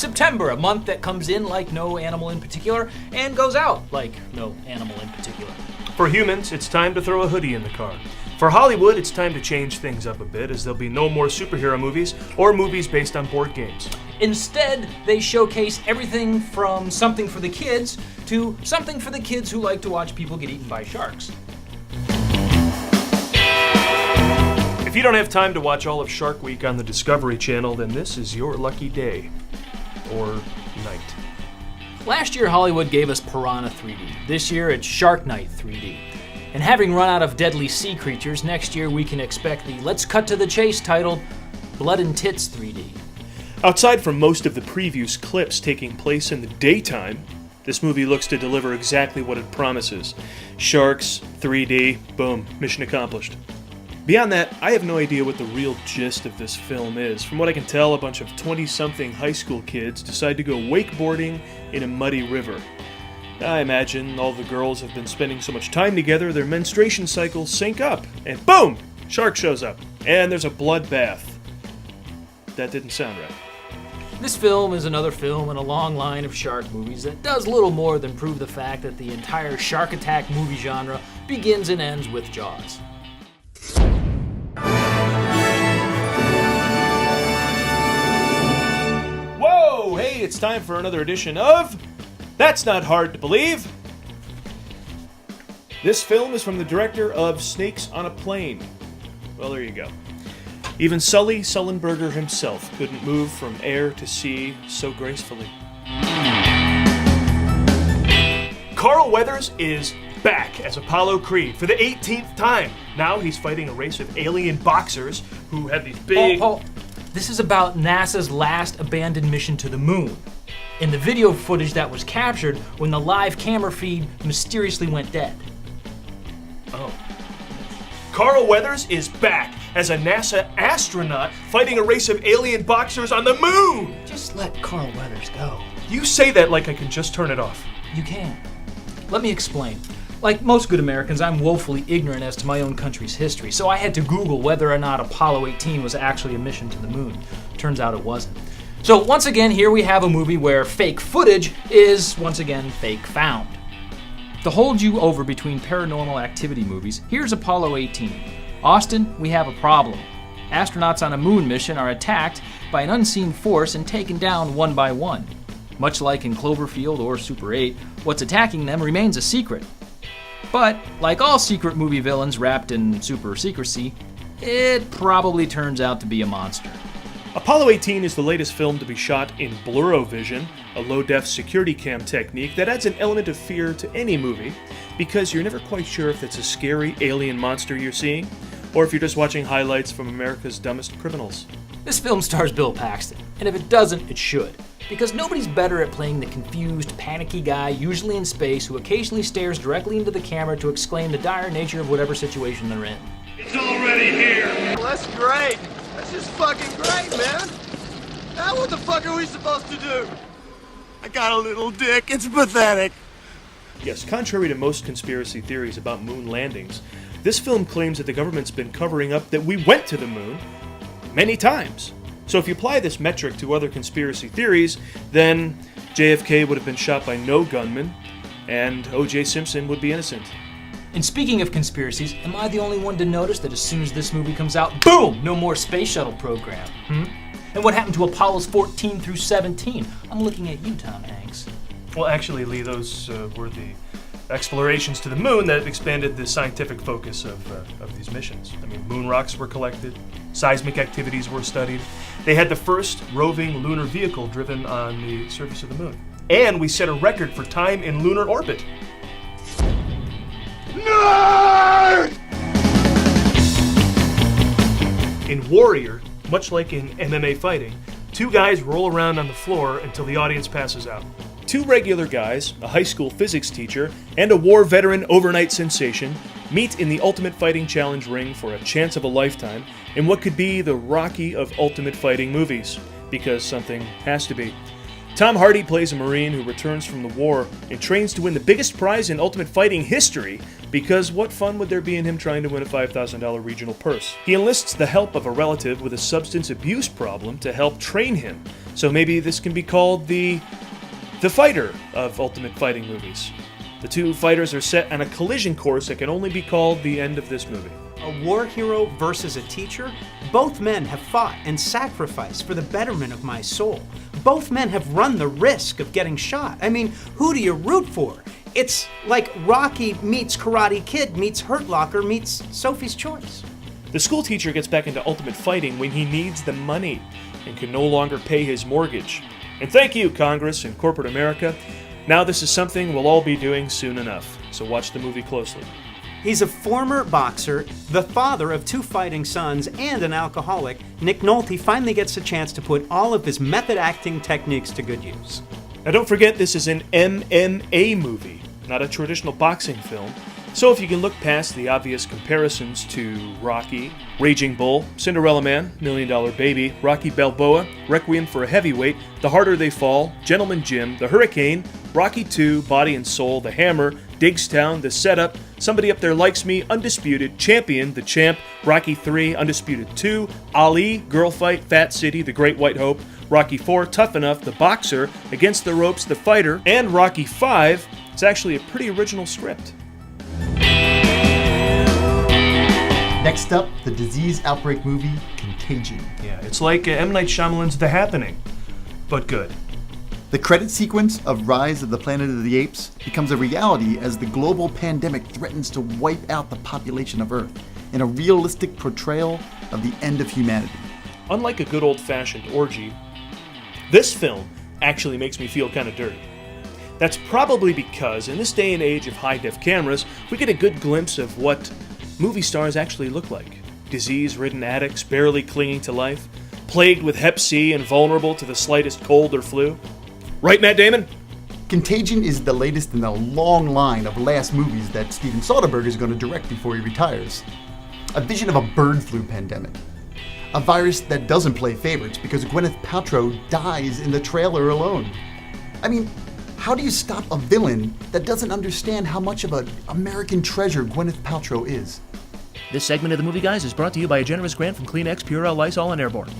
September, a month that comes in like no animal in particular, and goes out like no animal in particular. For humans, it's time to throw a hoodie in the car. For Hollywood, it's time to change things up a bit, as there'll be no more superhero movies or movies based on board games. Instead, they showcase everything from something for the kids to something for the kids who like to watch people get eaten by sharks. If you don't have time to watch all of Shark Week on the Discovery Channel, then this is your lucky day. Or night. Last year, Hollywood gave us Piranha 3D. This year, it's Shark Night 3D. And having run out of deadly sea creatures, next year we can expect the Let's Cut to the Chase titled Blood and Tits 3D. Outside from most of the previous clips taking place in the daytime, this movie looks to deliver exactly what it promises. Sharks, 3D, boom, mission accomplished. Beyond that, I have no idea what the real gist of this film is. From what I can tell, a bunch of 20-something high school kids decide to go wakeboarding in a muddy river. I imagine all the girls have been spending so much time together, their menstruation cycles sync up, and boom! Shark shows up, and there's a bloodbath. That didn't sound right. This film is another film in a long line of shark movies that does little more than prove the fact that the entire shark attack movie genre begins and ends with Jaws. Whoa! Hey, it's time for another edition of That's Not Hard to Believe. This film is from the director of Snakes on a Plane. Well, there you go. Even Sully Sullenberger himself couldn't move from air to sea so gracefully. Carl Weathers is back as Apollo Creed for the 18th time. Now he's fighting a race of alien boxers who have these big... This is about NASA's last abandoned mission to the moon. In the video footage that was captured when the live camera feed mysteriously went dead. Oh. Carl Weathers is back as a NASA astronaut fighting a race of alien boxers on the moon! Just let Carl Weathers go. You say that like I can just turn it off. You can. Let me explain. Like most good Americans, I'm woefully ignorant as to my own country's history, so I had to Google whether or not Apollo 18 was actually a mission to the moon. Turns out it wasn't. So once again, here we have a movie where fake footage is, once again, fake found. To hold you over between paranormal activity movies, here's Apollo 18. Austin, we have a problem. Astronauts on a moon mission are attacked by an unseen force and taken down one by one. Much like in Cloverfield or Super 8, what's attacking them remains a secret. But, like all secret movie villains wrapped in super secrecy, it probably turns out to be a monster. Apollo 18 is the latest film to be shot in Blurrovision, a low-def security cam technique that adds an element of fear to any movie, because you're never quite sure if it's a scary alien monster you're seeing, or if you're just watching highlights from America's Dumbest Criminals. This film stars Bill Paxton, and if it doesn't, it should. Because nobody's better at playing the confused, panicky guy, usually in space, who occasionally stares directly into the camera to exclaim the dire nature of whatever situation they're in. It's already here! Well, that's great! That's just fucking great, man! Now what the fuck are we supposed to do? I got a little dick, it's pathetic. Yes, contrary to most conspiracy theories about moon landings, this film claims that the government's been covering up that we went to the moon many times. So if you apply this metric to other conspiracy theories, then JFK would have been shot by no gunman, and O.J. Simpson would be innocent. And speaking of conspiracies, am I the only one to notice that as soon as this movie comes out, boom, no more space shuttle program? And what happened to Apollos 14 through 17? I'm looking at you, Tom Hanks. Well, actually, Lee, those were the explorations to the moon that expanded the scientific focus of these missions. I mean, moon rocks were collected, seismic activities were studied. They had the first roving lunar vehicle driven on the surface of the moon. And we set a record for time in lunar orbit. Nerd! In Warrior, much like in MMA fighting, two guys roll around on the floor until the audience passes out. Two regular guys, a high school physics teacher, and a war veteran overnight sensation, meet in the Ultimate Fighting Challenge ring for a chance of a lifetime in what could be the Rocky of Ultimate Fighting movies, because something has to be. Tom Hardy plays a Marine who returns from the war and trains to win the biggest prize in Ultimate Fighting history, because what fun would there be in him trying to win a $5,000 regional purse? He enlists the help of a relative with a substance abuse problem to help train him, so maybe this can be called the fighter of Ultimate Fighting movies. The two fighters are set on a collision course that can only be called the end of this movie. A war hero versus a teacher? Both men have fought and sacrificed for the betterment of my soul. Both men have run the risk of getting shot. I mean, who do you root for? It's like Rocky meets Karate Kid meets Hurt Locker meets Sophie's Choice. The school teacher gets back into Ultimate Fighting when he needs the money and can no longer pay his mortgage. And thank you, Congress and corporate America. Now this is something we'll all be doing soon enough, so watch the movie closely. He's a former boxer, the father of 2 fighting sons, and an alcoholic. Nick Nolte finally gets a chance to put all of his method acting techniques to good use. Now don't forget, this is an MMA movie, not a traditional boxing film. So if you can look past the obvious comparisons to Rocky, Raging Bull, Cinderella Man, $1 Million Baby, Rocky Balboa, Requiem for a Heavyweight, The Harder They Fall, Gentleman Jim, The Hurricane, Rocky II, Body and Soul, The Hammer, Digstown, The Setup, Somebody Up There Likes Me, Undisputed, Champion, The Champ, Rocky III, Undisputed 2, Ali, Girl Fight, Fat City, The Great White Hope, Rocky IV, Tough Enough, The Boxer, Against the Ropes, The Fighter, and Rocky V, it's actually a pretty original script. Next up, the disease outbreak movie, Contagion. Yeah, it's like M. Night Shyamalan's The Happening, but good. The credit sequence of Rise of the Planet of the Apes becomes a reality as the global pandemic threatens to wipe out the population of Earth in a realistic portrayal of the end of humanity. Unlike a good old-fashioned orgy, this film actually makes me feel kind of dirty. That's probably because in this day and age of high-def cameras, we get a good glimpse of what movie stars actually look like. Disease-ridden addicts barely clinging to life, plagued with Hep C and vulnerable to the slightest cold or flu. Right, Matt Damon? Contagion is the latest in a long line of last movies that Steven Soderbergh is going to direct before he retires. A vision of a bird flu pandemic. A virus that doesn't play favorites because Gwyneth Paltrow dies in the trailer alone. I mean, how do you stop a villain that doesn't understand how much of an American treasure Gwyneth Paltrow is? This segment of the Movie Guys is brought to you by a generous grant from Kleenex, Purell, Lysol, and Airborne.